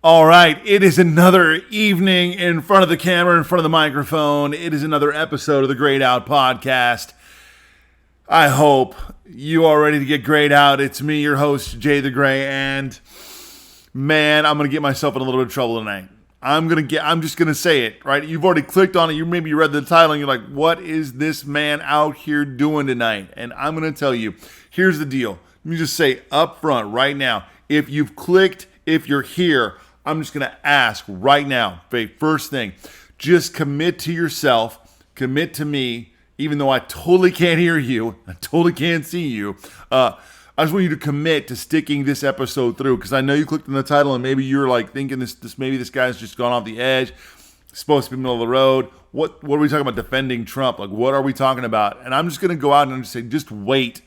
All right, it is another evening in front of the camera, in front of the microphone. It is another episode of the Grayed Out Podcast. I hope you are ready to get grayed out. It's me, your host, Jay the Gray, and man, I'm going to get myself in a little bit of trouble tonight. I'm just going to say it, right? You've already clicked on it. You read the title and you're like, what is this man out here doing tonight? And I'm going to tell you, here's the deal. Let me just say up front right now, if you've clicked, if you're here, I'm just going to ask right now, first thing, just commit to yourself, commit to me, even though I totally can't hear you, I totally can't see you. I just want you to commit to sticking this episode through, because I know you clicked on the title and maybe you're like thinking maybe this guy's just gone off the edge, supposed to be middle of the road. What are we talking about defending Trump? Like, what are we talking about? And I'm just going to go out and just say, just wait,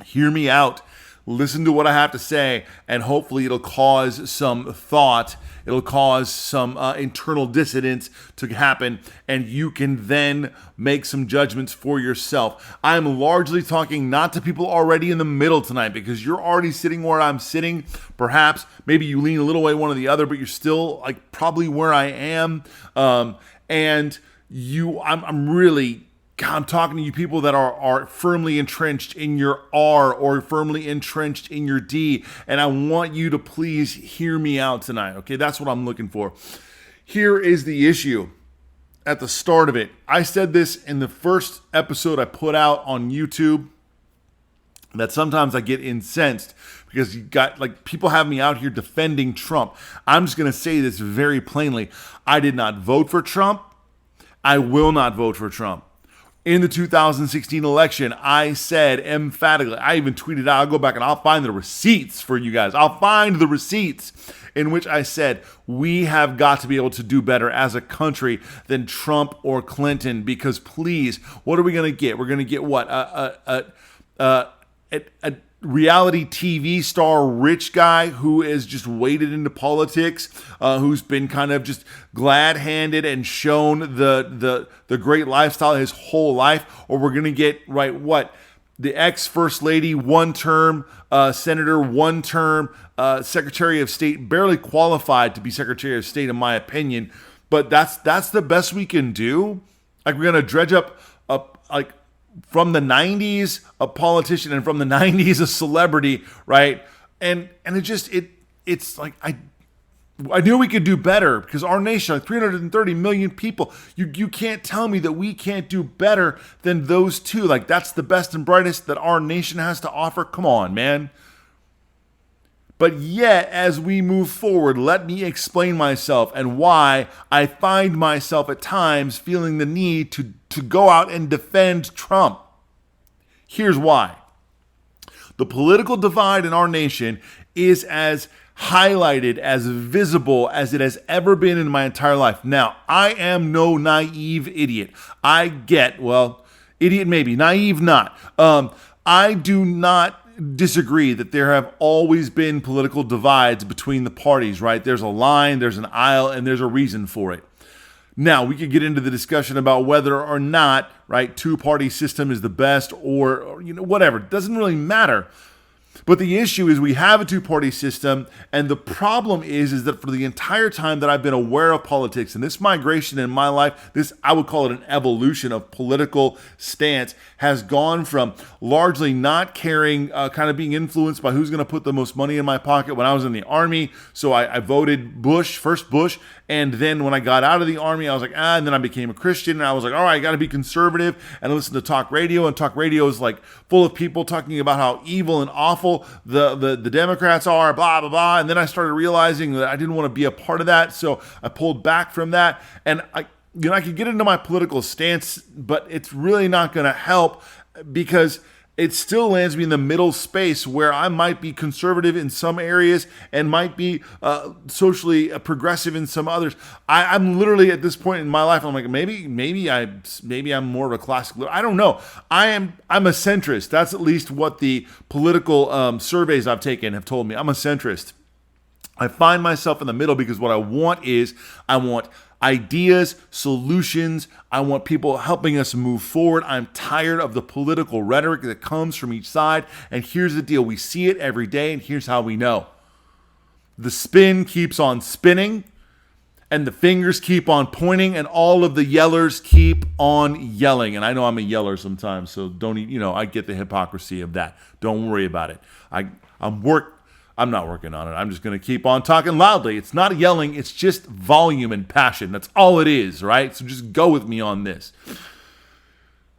hear me out. Listen to what I have to say, and hopefully it'll cause some thought. It'll cause some internal dissidence to happen, and you can then make some judgments for yourself. I'm largely talking not to people already in the middle tonight, because you're already sitting where I'm sitting. Perhaps, maybe you lean a little way one or the other, but you're still like probably where I am. I'm talking to you people that are firmly entrenched in your R or firmly entrenched in your D, and I want you to please hear me out tonight, okay? That's what I'm looking for. Here is the issue at the start of it. I said this in the first episode I put out on YouTube, that sometimes I get incensed because you got people have me out here defending Trump. I'm just going to say this very plainly. I did not vote for Trump. I will not vote for Trump. In the 2016 election, I said emphatically, I even tweeted out, I'll go back and I'll find the receipts for you guys. I'll find the receipts in which I said, we have got to be able to do better as a country than Trump or Clinton, because please, what are we going to get? We're going to get what? A reality TV star rich guy who is just waded into politics, who's been kind of just glad-handed and shown the great lifestyle his whole life, or we're going to get, the ex-first lady, one-term senator, one-term secretary of state, barely qualified to be secretary of state in my opinion, but that's the best we can do? Like, we're going to dredge up from the 90s, a politician, and from the 90s, a celebrity, right? And it's like, I knew we could do better, because our nation, 330 million people, you can't tell me that we can't do better than those two. Like, that's the best and brightest that our nation has to offer. Come on, man. But yet, as we move forward, let me explain myself and why I find myself at times feeling the need to go out and defend Trump. Here's why. The political divide in our nation is as highlighted, as visible as it has ever been in my entire life. Now, I am no naive idiot. I get, idiot maybe, naive not. I do not disagree that there have always been political divides between the parties, right? There's a line, there's an aisle, and there's a reason for it. Now, we could get into the discussion about whether or not, right, two-party system is the best or whatever. It doesn't really matter. But the issue is we have a two-party system, and the problem is that for the entire time that I've been aware of politics, and this migration in my life, I would call it an evolution of political stance, has gone from largely not caring, kind of being influenced by who's going to put the most money in my pocket when I was in the Army. So I voted first Bush, and then when I got out of the Army, I was like, and then I became a Christian, and I was like, all right, I got to be conservative, and listen to talk radio, and talk radio is like full of people talking about how evil and awful the Democrats are, blah, blah, blah. And then I started realizing that I didn't want to be a part of that. So I pulled back from that. And I could get into my political stance, but it's really not going to help, because it still lands me in the middle space where I might be conservative in some areas and might be socially progressive in some others. I'm literally at this point in my life, I'm like, maybe I'm more of a classic. I don't know. I'm a centrist. That's at least what the political surveys I've taken have told me. I'm a centrist. I find myself in the middle because what I want ideas, solutions. I want people helping us move forward. I'm tired of the political rhetoric that comes from each side. And here's the deal. We see it every day, and here's how we know. The spin keeps on spinning, and the fingers keep on pointing, and all of the yellers keep on yelling. And I know I'm a yeller sometimes, so I get the hypocrisy of that. Don't worry about it. I'm not working on it. I'm just going to keep on talking loudly. It's not yelling. It's just volume and passion. That's all it is, right? So just go with me on this.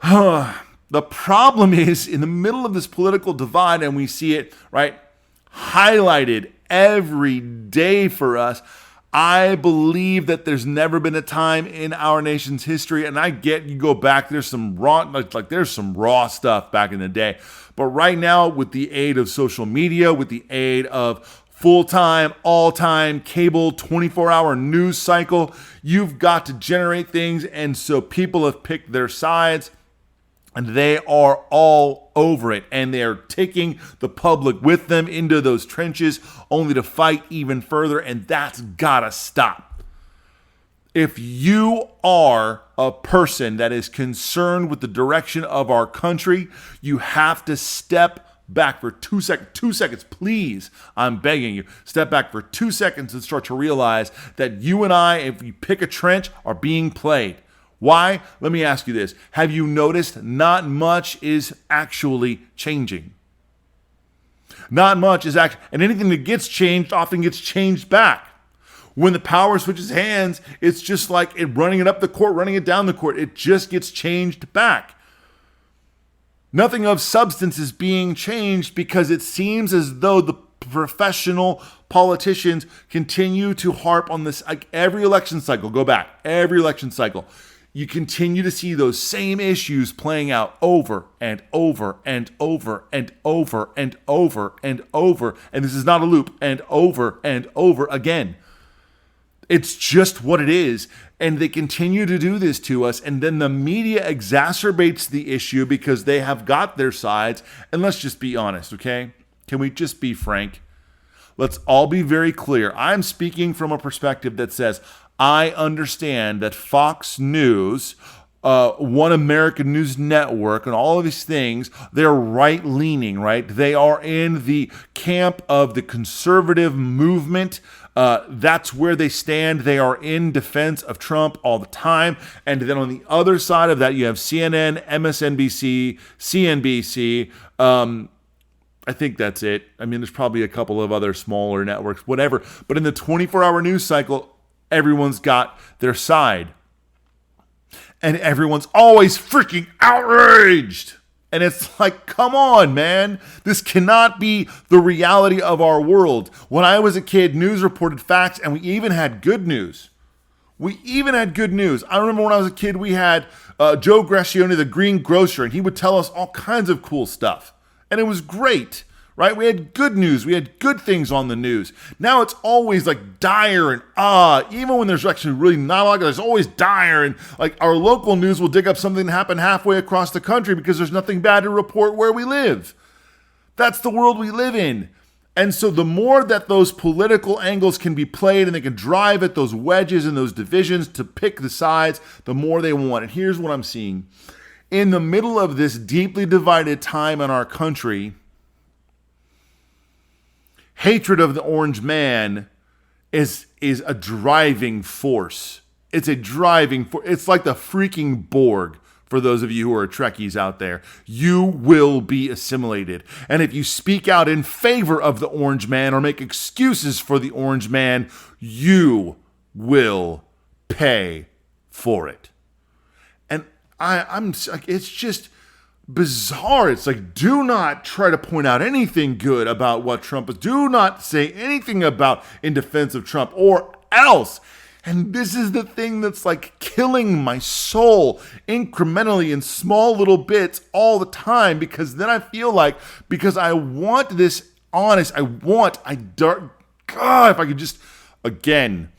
The problem is, in the middle of this political divide, and we see it, right, highlighted every day for us, I believe that there's never been a time in our nation's history, and I get you go back, there's some raw stuff back in the day. But right now, with the aid of social media, with the aid of full-time, all-time, cable, 24-hour news cycle, you've got to generate things, and so people have picked their sides, and they are all over it, and they are taking the public with them into those trenches only to fight even further, and that's gotta stop. If you are a person that is concerned with the direction of our country, you have to step back for 2 seconds. 2 seconds, please. I'm begging you. Step back for 2 seconds and start to realize that you and I, if we pick a trench, are being played. Why? Let me ask you this. Have you noticed not much is actually changing? Not much is actually, and anything that gets changed often gets changed back. When the power switches hands, it's just like it running it up the court, running it down the court. It just gets changed back. Nothing of substance is being changed because it seems as though the professional politicians continue to harp on this. Like every election cycle, go back, every election cycle, you continue to see those same issues playing out over and over and over and over and over and over. And this is not a loop, and over again. It's just what it is. And they continue to do this to us. And then the media exacerbates the issue because they have got their sides. And let's just be honest, okay? Can we just be frank? Let's all be very clear. I'm speaking from a perspective that says, I understand that Fox News, One American News Network, and all of these things, they're right-leaning, right? They are in the camp of the conservative movement. That's where they stand. They are in defense of Trump all the time. And then on the other side of that, you have CNN, MSNBC, CNBC. I think that's it. I mean, there's probably a couple of other smaller networks, whatever. But in the 24-hour news cycle, everyone's got their side. And everyone's always freaking outraged. And it's like, come on, man. This cannot be the reality of our world. When I was a kid, news reported facts, and we even had good news. I remember when I was a kid, we had Joe Grascione, the green grocer, and he would tell us all kinds of cool stuff. And it was great. Right? We had good news. We had good things on the news. Now it's always like dire and even when there's actually really not a lot, there's always dire, and like our local news will dig up something that happened halfway across the country because there's nothing bad to report where we live. That's the world we live in. And so the more that those political angles can be played and they can drive at those wedges and those divisions to pick the sides, the more they want. And here's what I'm seeing. In the middle of this deeply divided time in our country, hatred of the orange man is a driving force. It's a driving force. It's like the freaking Borg, for those of you who are Trekkies out there. You will be assimilated. And if you speak out in favor of the orange man or make excuses for the orange man, you will pay for it. And I'm like, it's just bizarre. It's like, do not try to point out anything good about what Trump is. Do not say anything about in defense of Trump or else. And this is the thing that's like killing my soul incrementally in small little bits all the time, because then I feel like, because I want this honest, God, if I could just, again,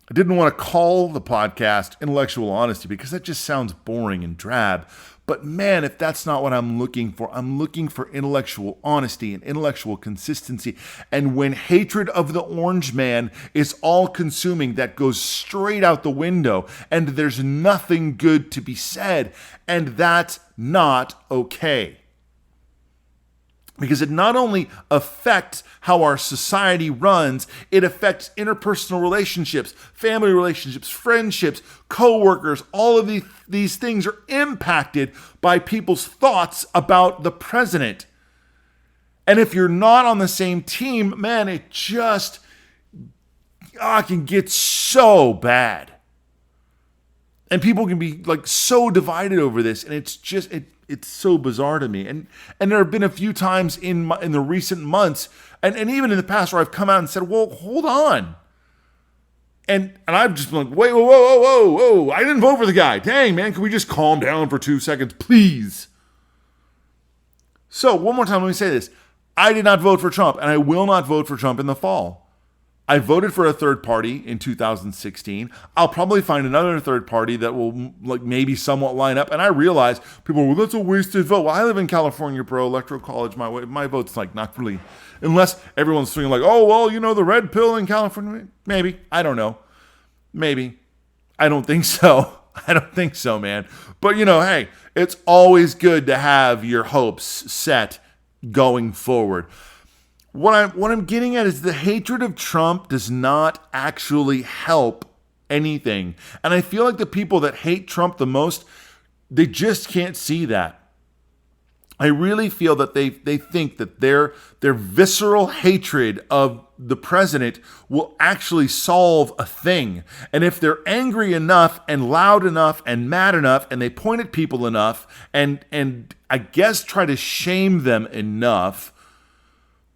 I didn't want to call the podcast Intellectual Honesty because that just sounds boring and drab. But man, if that's not what I'm looking for intellectual honesty and intellectual consistency. And when hatred of the orange man is all consuming, that goes straight out the window and there's nothing good to be said. And that's not okay. because it not only affects how our society runs, it affects interpersonal relationships, family relationships, friendships, coworkers. All of these things are impacted by people's thoughts about the president. And if you're not on the same team, man, it just can get so bad. And people can be like so divided over this, and it's so bizarre to me. And there have been a few times in the recent months, and even in the past, where I've come out and said, "Well, hold on," and I've just been like, "Wait, whoa! I didn't vote for the guy. Dang, man, can we just calm down for 2 seconds, please?" So one more time, let me say this: I did not vote for Trump, and I will not vote for Trump in the fall. I voted for a third party in 2016. I'll probably find another third party that will like maybe somewhat line up. And I realize people are, well, that's a wasted vote. Well, I live in California, bro. Electoral college, my vote's like not really, unless everyone's swinging like, oh, well, the red pill in California. Maybe. I don't know. Maybe. I don't think so. I don't think so, man. But, hey, it's always good to have your hopes set going forward. What I'm getting at is the hatred of Trump does not actually help anything. And I feel like the people that hate Trump the most, they just can't see that. I really feel that they think that their visceral hatred of the president will actually solve a thing. And if they're angry enough and loud enough and mad enough and they point at people enough and I guess try to shame them enough,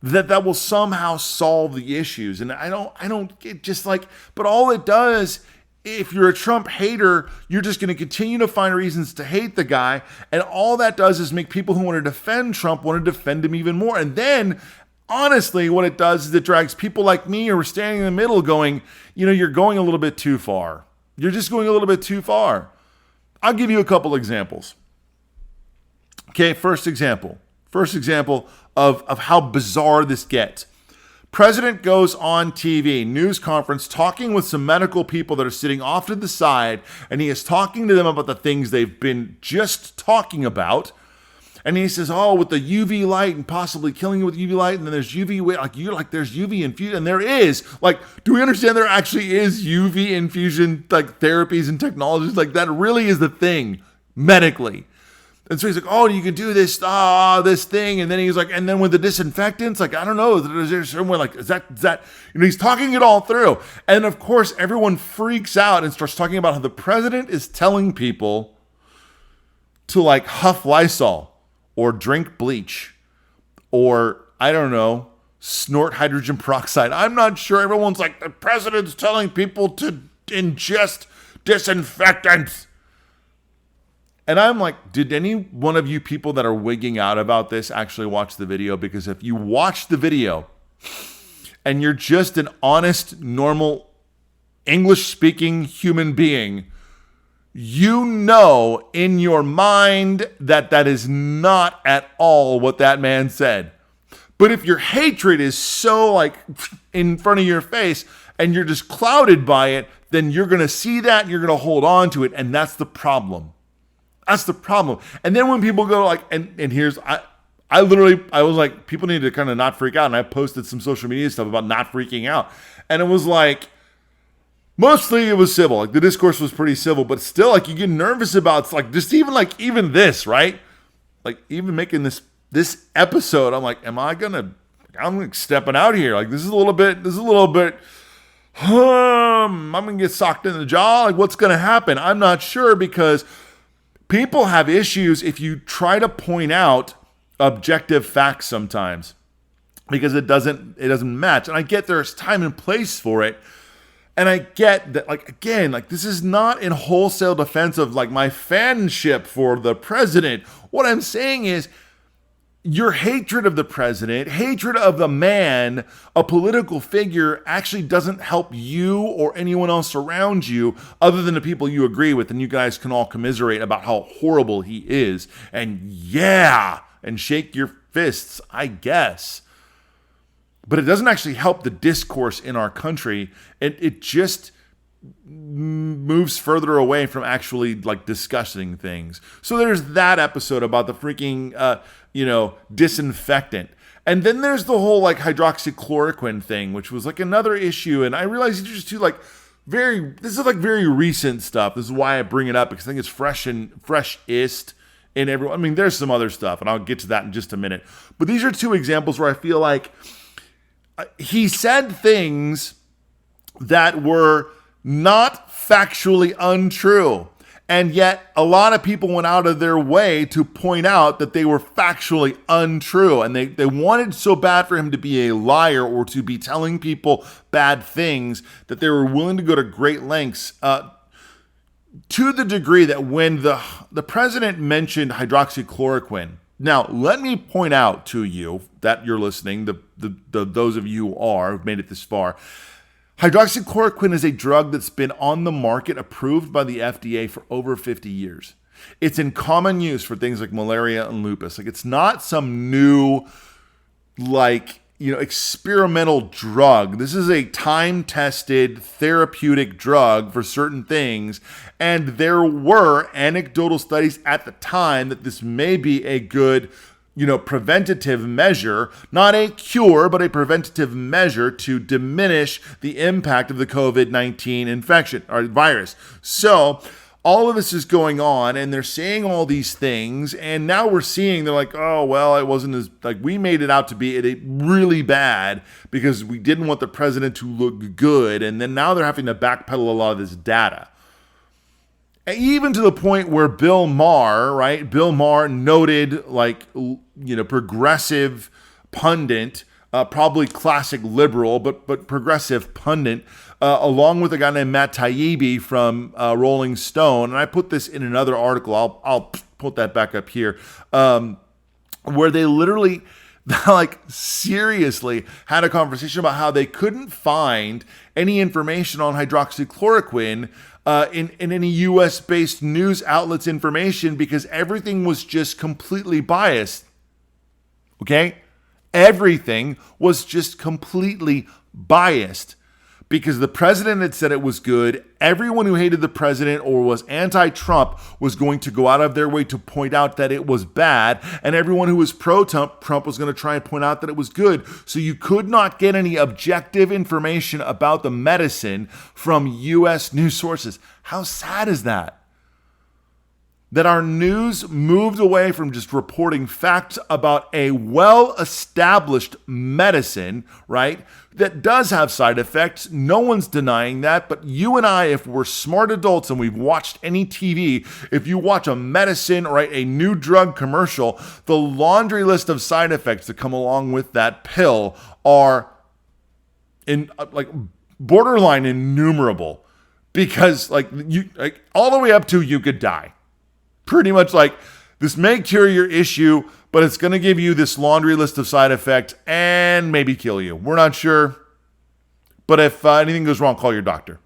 that will somehow solve the issues. And I don't get just like, but all it does, if you're a Trump hater, you're just going to continue to find reasons to hate the guy. And all that does is make people who want to defend Trump want to defend him even more. And then, honestly, what it does is it drags people like me who are standing in the middle going, you're going a little bit too far. You're just going a little bit too far. I'll give you a couple examples. Okay, first example of how bizarre this gets. President goes on TV, news conference, talking with some medical people that are sitting off to the side, and he is talking to them about the things they've been just talking about. And he says, with the UV light and possibly killing you with UV light, and then there's UV, there's UV infusion, and there is, do we understand there actually is UV infusion, therapies and technologies, that really is the thing, medically. And so he's like, you can do this, this thing. And then he's like, and then with the disinfectants, I don't know, is there somewhere is that, he's talking it all through. And of course, everyone freaks out and starts talking about how the president is telling people to huff Lysol or drink bleach or, I don't know, snort hydrogen peroxide. I'm not sure. Everyone's like, the president's telling people to ingest disinfectants. And I'm like, did any one of you people that are wigging out about this actually watch the video? Because if you watch the video and you're just an honest, normal, English-speaking human being, in your mind that is not at all what that man said. But if your hatred is so in front of your face and you're just clouded by it, then you're going to see that and you're going to hold on to it. And that's the problem. That's the problem. And then when people go and here's, I was like, people need to kind of not freak out. And I posted some social media stuff about not freaking out. And it was mostly it was civil. The discourse was pretty civil, but still you get nervous about, just even this, right? Even making this episode, I'm stepping out here. This is a little bit, I'm going to get socked in the jaw. What's going to happen? I'm not sure, because people have issues if you try to point out objective facts sometimes, because it doesn't match. And I get there's time and place for it. And I get that, this is not in wholesale defense of my fanship for the president. What I'm saying is, your hatred of the president, hatred of the man, a political figure, actually doesn't help you or anyone else around you other than the people you agree with. And you guys can all commiserate about how horrible he is. And shake your fists, I guess. But it doesn't actually help the discourse in our country. It just moves further away from actually like discussing things. So there's that episode about the freaking, disinfectant. And then there's the whole like hydroxychloroquine thing, which was like another issue. And I realized these are just two like this is like very recent stuff. This is why I bring it up, because I think it's freshest in everyone. I mean, there's some other stuff, and I'll get to that in just a minute. But these are two examples where I feel like he said things that were not factually untrue. And yet a lot of people went out of their way to point out that they were factually untrue. And they wanted so bad for him to be a liar or to be telling people bad things that they were willing to go to great lengths, to the degree that when the president mentioned hydroxychloroquine. Now, let me point out to you that you're listening, those of you who've made it this far. Hydroxychloroquine is a drug that's been on the market, approved by the FDA for over 50 years. It's in common use for things like malaria and lupus. Like, it's not some new, experimental drug. This is a time-tested therapeutic drug for certain things. And there were anecdotal studies at the time that this may be a good preventative measure, not a cure, but a preventative measure to diminish the impact of the COVID-19 infection or virus. So all of this is going on, and they're saying all these things, and now we're seeing they're like, oh, well, it wasn't as, like, we made it out to be really bad because we didn't want the president to look good, and then now they're having to backpedal a lot of this data. Even to the point where Bill Maher, noted progressive pundit, probably classic liberal, but progressive pundit, along with a guy named Matt Taibbi from Rolling Stone. And I put this in another article. I'll put that back up here, where they literally, seriously had a conversation about how they couldn't find any information on hydroxychloroquine in any U.S.-based news outlets' information because everything was just completely biased. Okay? Everything was just completely biased because the president had said it was good. Everyone who hated the president or was anti-Trump was going to go out of their way to point out that it was bad. And everyone who was pro-Trump was going to try and point out that it was good. So you could not get any objective information about the medicine from U.S. news sources. How sad is that? That our news moved away from just reporting facts about a well-established medicine, right, that does have side effects. No one's denying that. But you and I, if we're smart adults and we've watched any TV, if you watch a medicine, right, a new drug commercial, the laundry list of side effects that come along with that pill are borderline innumerable, because all the way up to you could die. Pretty much this may cure your issue, but it's going to give you this laundry list of side effects and maybe kill you. We're not sure. But if anything goes wrong, call your doctor.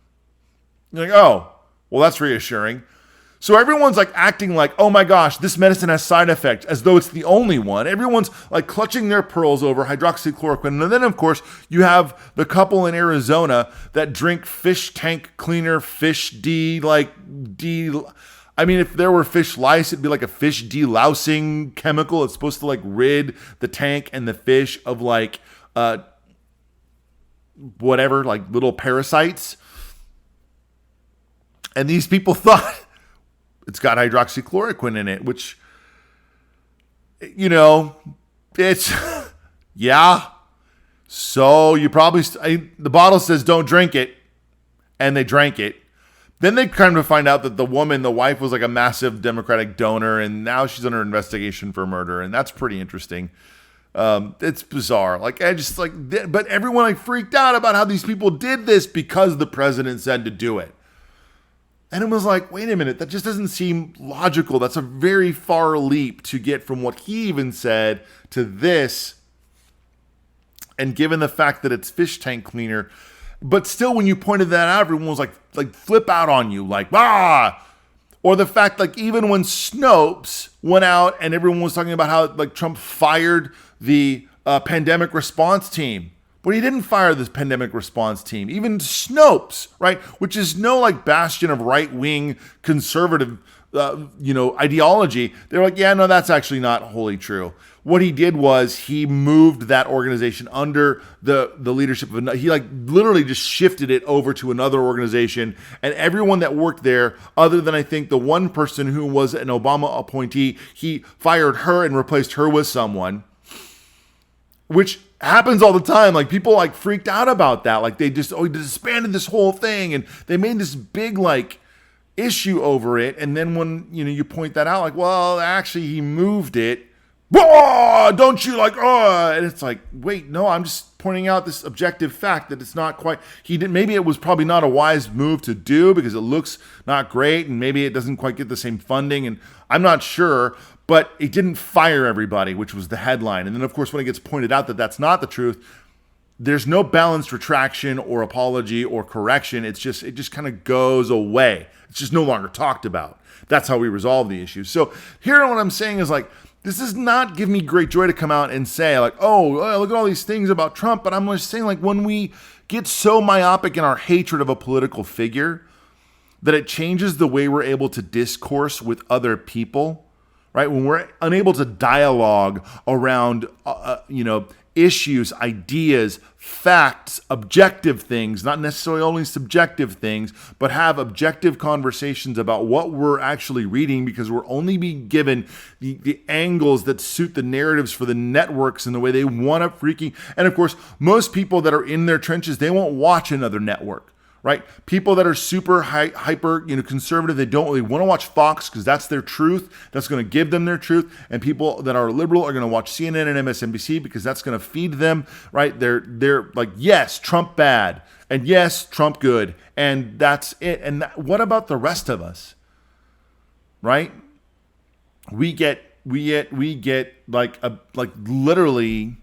You're like, oh, well, that's reassuring. So everyone's acting like, oh my gosh, this medicine has side effects, as though it's the only one. Everyone's clutching their pearls over hydroxychloroquine. And then, of course, you have the couple in Arizona that drink fish tank cleaner, fish I mean, if there were fish lice, it'd be like a fish delousing chemical. It's supposed to rid the tank and the fish of whatever, little parasites. And these people thought it's got hydroxychloroquine in it, which, it's, yeah. So you probably, the bottle says don't drink it, and they drank it. Then they kind of find out that the wife was a massive Democratic donor, and now she's under investigation for murder, and that's pretty interesting. It's bizarre. But everyone freaked out about how these people did this because the president said to do it. And it was wait a minute, that just doesn't seem logical. That's a very far leap to get from what he even said to this. And given the fact that it's fish tank cleaner, but still, when you pointed that out, everyone was flip out on you, or the fact, even when Snopes went out and everyone was talking about how, Trump fired the pandemic response team. But he didn't fire this pandemic response team. Even Snopes, right, which is no like bastion of right-wing conservative, ideology. They're like, yeah, no, that's actually not wholly true. What he did was he moved that organization under the leadership of he like literally just shifted it over to another organization, and everyone that worked there, other than I think the one person who was an Obama appointee, he fired her and replaced her with someone, which happens all the time. Like people like freaked out about that. Like they just disbanded this whole thing and they made this big like issue over it. And then when you point that out, like, well, actually he moved it. Oh, don't you like, and it's like, wait, no, I'm just pointing out this objective fact that it's not quite, maybe it was probably not a wise move to do because it looks not great and maybe it doesn't quite get the same funding and I'm not sure, but it didn't fire everybody, which was the headline. And then of course, when it gets pointed out that that's not the truth, there's no balanced retraction or apology or correction. It just kind of goes away. It's just no longer talked about. That's how we resolve the issue. So here what I'm saying is like, this does not give me great joy to come out and say like, oh, look at all these things about Trump. But I'm just saying like when we get so myopic in our hatred of a political figure that it changes the way we're able to discourse with other people, right? When we're unable to dialogue around, issues, ideas, facts, objective things, not necessarily only subjective things, but have objective conversations about what we're actually reading because we're only being given the angles that suit the narratives for the networks and the way they want to freaking. And of course, most people that are in their trenches, they won't watch another network. Right? People that are super hyper, conservative, they don't really want to watch Fox because that's their truth. That's going to give them their truth. And people that are liberal are going to watch CNN and MSNBC because that's going to feed them, right? They're like, yes, Trump bad, and yes, Trump good, and that's it. And what about the rest of us? Right? We get like literally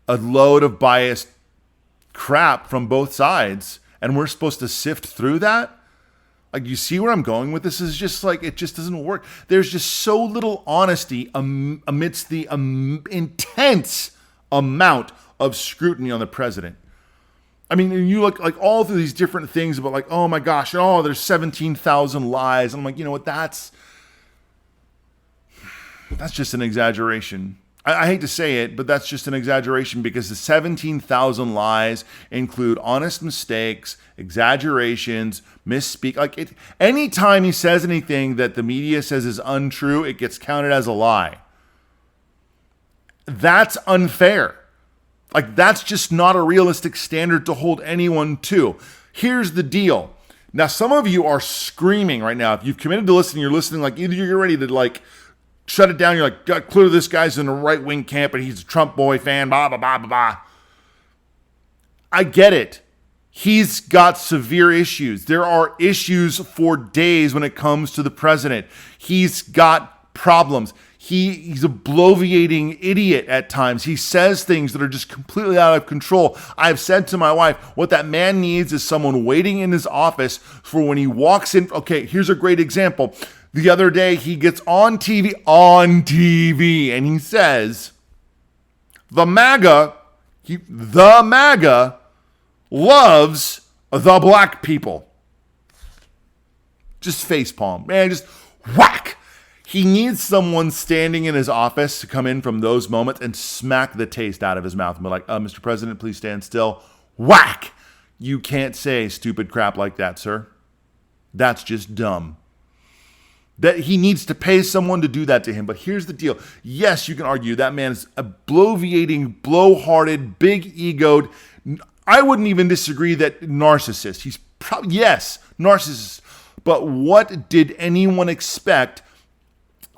a load of biased crap from both sides. And we're supposed to sift through that? Like, you see where I'm going with this? Is just like, it just doesn't work. There's just so little honesty amidst the intense amount of scrutiny on the president. I mean, you look like all through these different things about like, oh my gosh, there's 17,000 lies. I'm like, you know what? That's just an exaggeration. I hate to say it, but that's just an exaggeration because the 17,000 lies include honest mistakes, exaggerations, misspeak. Like anytime he says anything that the media says is untrue, it gets counted as a lie. That's unfair. Like that's just not a realistic standard to hold anyone to. Here's the deal. Now, some of you are screaming right now. If you've committed to listening, you're listening like either you're ready to like shut it down. You're like, clearly this guy's in the right-wing camp and he's a Trump boy fan, blah, blah, blah, blah, blah. I get it. He's got severe issues. There are issues for days when it comes to the president. He's got problems. He's a bloviating idiot at times. He says things that are just completely out of control. I've said to my wife, what that man needs is someone waiting in his office for when he walks in. Okay, here's a great example. The other day, he gets on TV, and he says, the MAGA loves the black people. Just facepalm, man, just whack. He needs someone standing in his office to come in from those moments and smack the taste out of his mouth and be like, Mr. President, please stand still. Whack! You can't say stupid crap like that, sir. That's just dumb. That he needs to pay someone to do that to him. But here's the deal. Yes, you can argue that man is a bloviating, blow-hearted, big-egoed. I wouldn't even disagree that narcissist. He's probably, yes, narcissist. But what did anyone expect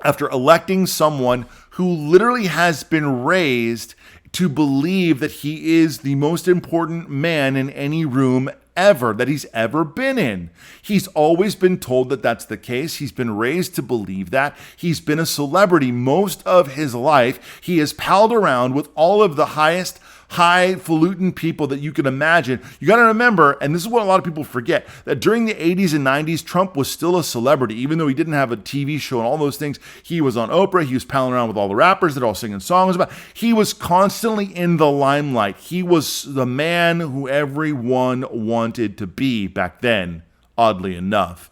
after electing someone who literally has been raised to believe that he is the most important man in any room ever that he's ever been in? He's always been told that that's the case. He's been raised to believe that. He's been a celebrity most of his life. He has palled around with all of the highest highfalutin people that you can imagine. You got to remember, and this is what a lot of people forget, that during the 80s and 90s, Trump was still a celebrity. Even though he didn't have a TV show and all those things, he was on Oprah. He was palling around with all the rappers that are all singing songs about. He was constantly in the limelight. He was the man who everyone wanted to be back then, oddly enough.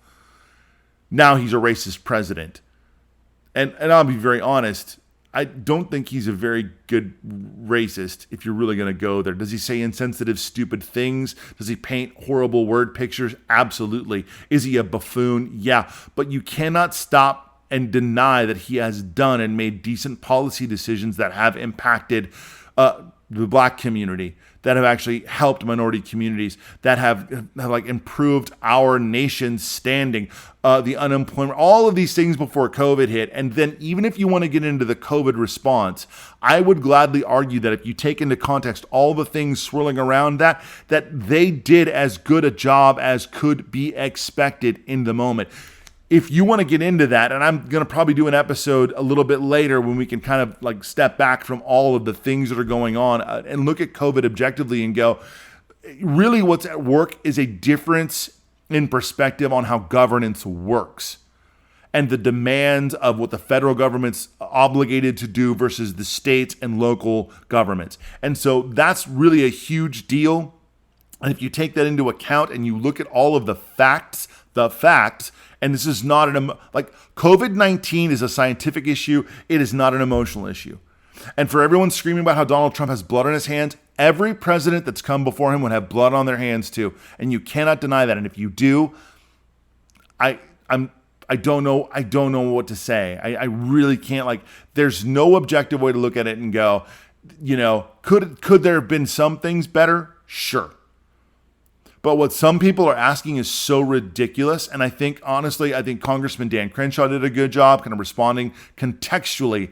Now he's a racist president. And I'll be very honest, I don't think he's a very good racist if you're really going to go there. Does he say insensitive, stupid things? Does he paint horrible word pictures? Absolutely. Is he a buffoon? Yeah. But you cannot stop and deny that he has done and made decent policy decisions that have impacted the black community, that have actually helped minority communities, that have like improved our nation's standing, the unemployment, all of these things before COVID hit. And then even if you want to get into the COVID response, I would gladly argue that if you take into context all the things swirling around that they did as good a job as could be expected in the moment. If you want to get into that, and I'm going to probably do an episode a little bit later when we can kind of like step back from all of the things that are going on and look at COVID objectively and go, really what's at work is a difference in perspective on how governance works and the demands of what the federal government's obligated to do versus the states and local governments. And so that's really a huge deal. And if you take that into account and you look at all of the facts, and this is not like COVID-19 is a scientific issue. It is not an emotional issue. And for everyone screaming about how Donald Trump has blood on his hands, every president that's come before him would have blood on their hands too. And you cannot deny that. And if you do, I don't know what to say. I really can't, like, there's no objective way to look at it and go, could there have been some things better? Sure. But what some people are asking is so ridiculous. And I think Congressman Dan Crenshaw did a good job kind of responding contextually.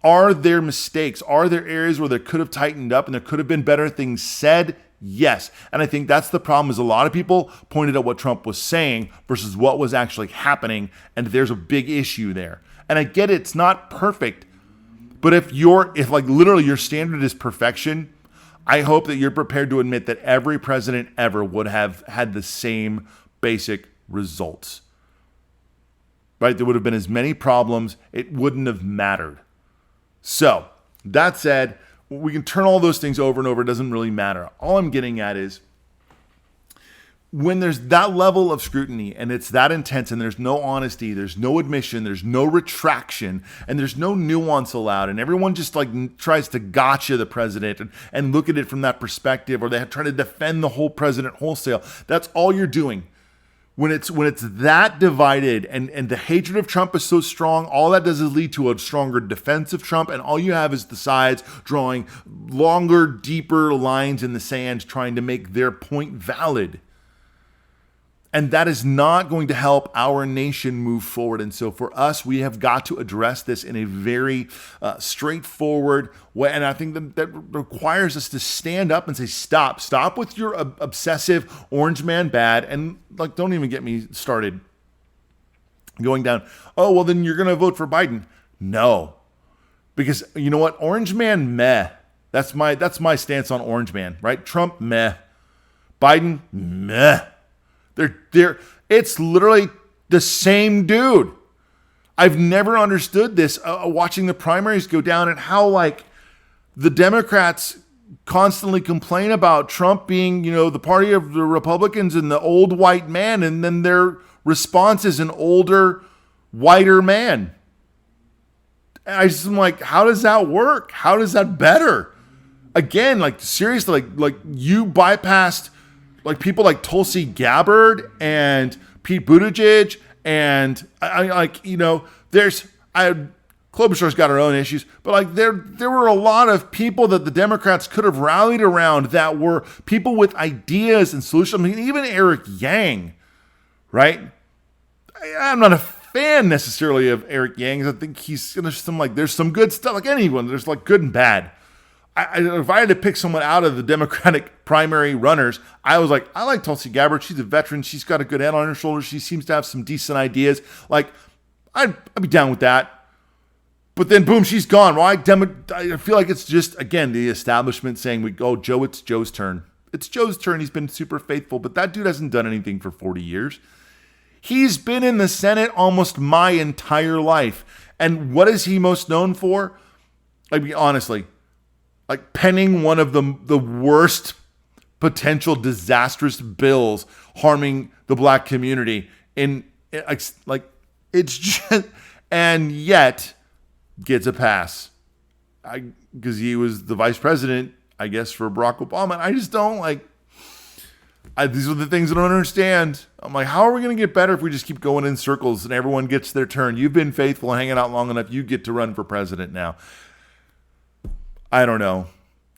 Are there mistakes? Are there areas where there could have tightened up and there could have been better things said? Yes. And I think that's the problem, is a lot of people pointed at what Trump was saying versus what was actually happening. And there's a big issue there. And I get it's not perfect. But if literally your standard is perfection, I hope that you're prepared to admit that every president ever would have had the same basic results. Right? There would have been as many problems. It wouldn't have mattered. So, that said, we can turn all those things over and over. It doesn't really matter. All I'm getting at is, when there's that level of scrutiny and it's that intense and there's no honesty, there's no admission, there's no retraction, and there's no nuance allowed, and everyone just like tries to gotcha the president and look at it from that perspective, or they try to defend the whole president wholesale. That's all you're doing. When it's that divided and the hatred of Trump is so strong, all that does is lead to a stronger defense of Trump, and all you have is the sides drawing longer, deeper lines in the sand trying to make their point valid. And that is not going to help our nation move forward. And so for us, we have got to address this in a very straightforward way. And I think that requires us to stand up and say, stop with your obsessive orange man bad. And like, don't even get me started going down, oh, well, then you're going to vote for Biden. No, because you know what? Orange man, meh. That's my stance on orange man, right? Trump, meh. Biden, meh. It's literally the same dude. I've never understood this watching the primaries go down and how like the Democrats constantly complain about Trump being, the party of the Republicans and the old white man, and then their response is an older, whiter man. And I just am like, how does that work? How does that better? Again, like seriously, like you bypassed like people like Tulsi Gabbard and Pete Buttigieg, and Klobuchar's got her own issues, but like there were a lot of people that the Democrats could have rallied around that were people with ideas and solutions. I mean, even Eric Yang, right? I'm not a fan necessarily of Eric Yang. I think there's some good stuff, like anyone. There's like good and bad. If I had to pick someone out of the Democratic primary runners, I was like, I like Tulsi Gabbard. She's a veteran. She's got a good head on her shoulders. She seems to have some decent ideas. Like, I'd be down with that. But then, boom, she's gone. Well, I feel like it's just, again, the establishment saying, Joe, it's Joe's turn. It's Joe's turn. He's been super faithful, but that dude hasn't done anything for 40 years. He's been in the Senate almost my entire life. And what is he most known for? I mean, honestly, like penning one of the worst potential disastrous bills harming the black community it's just, and yet gets a pass because he was the vice president, I guess, for Barack Obama. I just don't these are the things I don't understand. I'm like, how are we going to get better if we just keep going in circles and everyone gets their turn? You've been faithful and hanging out long enough. You get to run for president now. I don't know.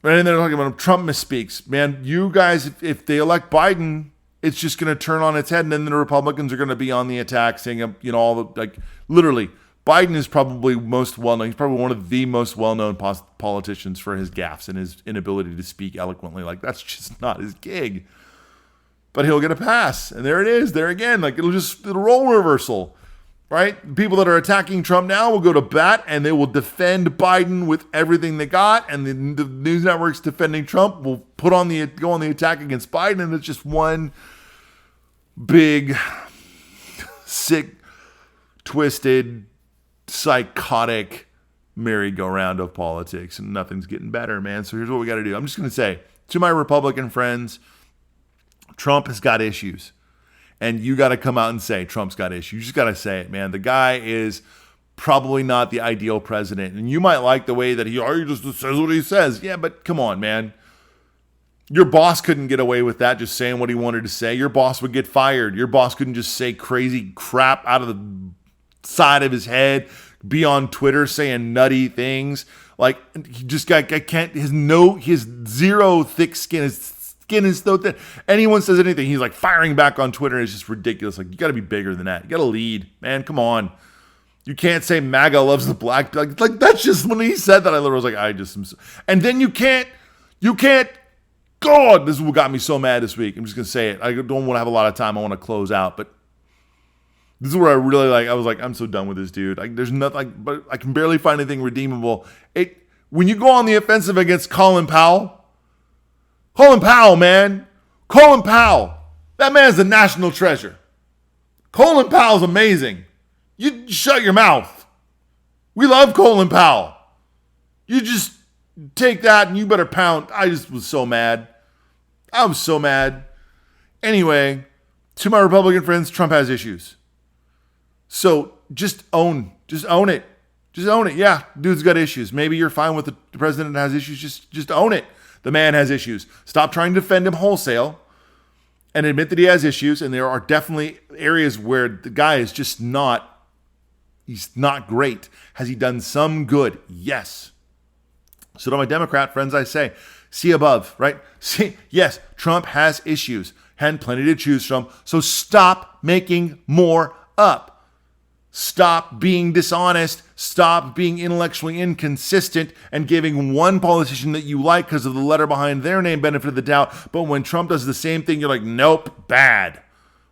And they're talking about Trump misspeaks. Man, you guys, if they elect Biden, it's just going to turn on its head, and then the Republicans are going to be on the attack, saying, literally, Biden is probably most well-known. He's probably one of the most well-known politicians for his gaffes and his inability to speak eloquently. Like, that's just not his gig. But he'll get a pass, and there it is. There again, like it'll role reversal. Right? People that are attacking Trump now will go to bat and they will defend Biden with everything they got. And the news networks defending Trump will go on the attack against Biden. And it's just one big, sick, twisted, psychotic merry-go-round of politics. And nothing's getting better, man. So here's what we got to do. I'm just going to say to my Republican friends, Trump has got issues. And you got to come out and say Trump's got issues. You just got to say it, man. The guy is probably not the ideal president. And you might like the way that he just says what he says. Yeah, but come on, man. Your boss couldn't get away with that, just saying what he wanted to say. Your boss would get fired. Your boss couldn't just say crazy crap out of the side of his head, be on Twitter saying nutty things. Like, he just got, he has zero thick skin. His skin is so thin. Anyone says anything, he's like firing back on Twitter, and it's just ridiculous. Like, you got to be bigger than that. You got to lead, man. Come on. You can't say MAGA loves the black. Like that's just when he said that. I literally was like, I just am. And then you can't. God, this is what got me so mad this week. I'm just gonna say it. I don't want to have a lot of time. I want to close out, but this is where I really I was like, I'm so done with this dude. Like, there's nothing. But I can barely find anything redeemable. When you go on the offensive against Colin Powell. Colin Powell, man. Colin Powell. That man's a national treasure. Colin Powell's amazing. You shut your mouth. We love Colin Powell. You just take that and you better pound. I just was so mad. I was so mad. Anyway, to my Republican friends, Trump has issues. So just own it. Just own it. Yeah, dude's got issues. Maybe you're fine with the president that has issues. Just own it. The man has issues. Stop trying to defend him wholesale and admit that he has issues. And there are definitely areas where the guy is just he's not great. Has he done some good? Yes. So to my Democrat friends, I say, see above, right? See, yes, Trump has issues and plenty to choose from. So stop making more up. Stop being dishonest. Stop being intellectually inconsistent and giving one politician that you like because of the letter behind their name benefit of the doubt. But when Trump does the same thing, you're like, nope, bad.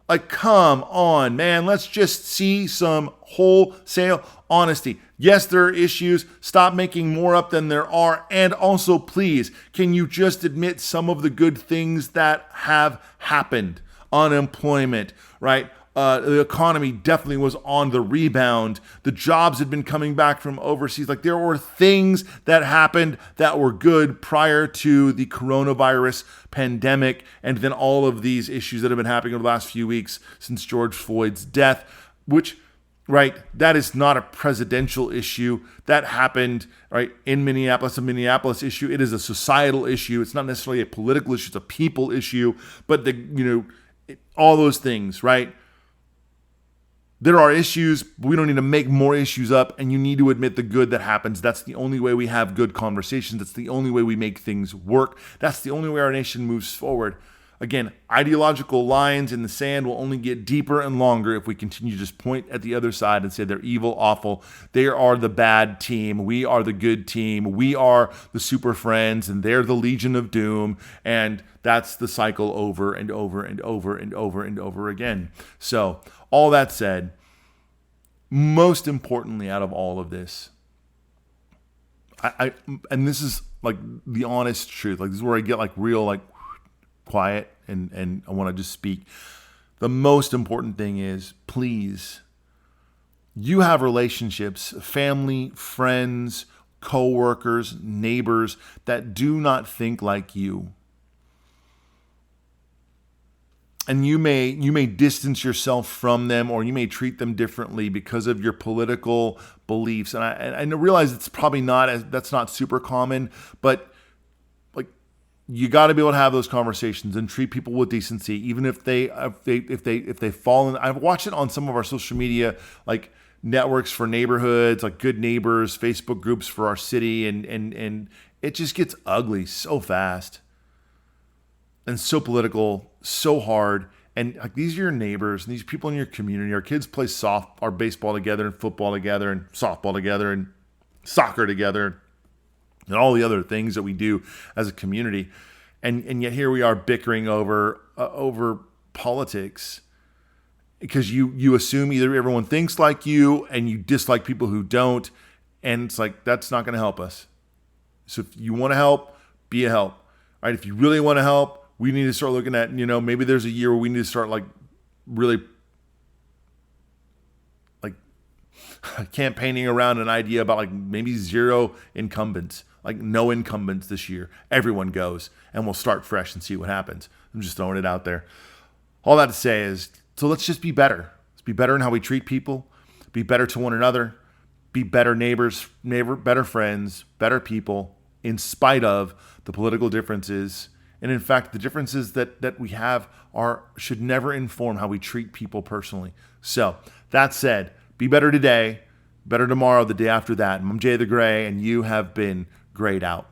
Like, come on, man. Let's just see some wholesale honesty. Yes, there are issues. Stop making more up than there are. And also, please, can you just admit some of the good things that have happened? Unemployment, right? The economy definitely was on the rebound. The jobs had been coming back from overseas. Like, there were things that happened that were good prior to the coronavirus pandemic, and then all of these issues that have been happening over the last few weeks since George Floyd's death, which, right, that is not a presidential issue. That happened, right, in Minneapolis, a Minneapolis issue. It is a societal issue. It's not necessarily a political issue. It's a people issue. But all those things, right? There are issues. We don't need to make more issues up, and you need to admit the good that happens. That's the only way we have good conversations. That's the only way we make things work. That's the only way our nation moves forward. Again, ideological lines in the sand will only get deeper and longer if we continue to just point at the other side and say they're evil, awful. They are the bad team. We are the good team. We are the super friends, and they're the Legion of Doom. And that's the cycle over and over and over and over and over again. So all that said, most importantly out of all of this, I and this is like the honest truth. Like this is where I get like real like quiet and I want to just speak. The most important thing is, please, you have relationships, family, friends, co-workers, neighbors that do not think like you. And you may distance yourself from them, or you may treat them differently because of your political beliefs. And I realize it's probably that's not super common, but like you got to be able to have those conversations and treat people with decency, even if they fall in. I've watched it on some of our social media, networks for neighborhoods, like Good Neighbors, Facebook groups for our city, and it just gets ugly so fast. And so political, so hard. And like these are your neighbors and these people in your community. Our kids play baseball together and football together and softball together and soccer together and all the other things that we do as a community. And yet here we are bickering over politics because you assume either everyone thinks like you and you dislike people who don't. And it's like, that's not going to help us. So if you want to help, be a help. All right, if you really want to help, we need to start looking at, maybe there's a year where we need to start really campaigning around an idea about maybe zero incumbents, no incumbents this year. Everyone goes and we'll start fresh and see what happens. I'm just throwing it out there. All that to say is, so let's just be better. Let's be better in how we treat people, be better to one another, be better neighbors, better friends, better people in spite of the political differences. And in fact, the differences that we have should never inform how we treat people personally. So that said, be better today, better tomorrow, the day after that. I'm Jay the Gray, and you have been grayed out.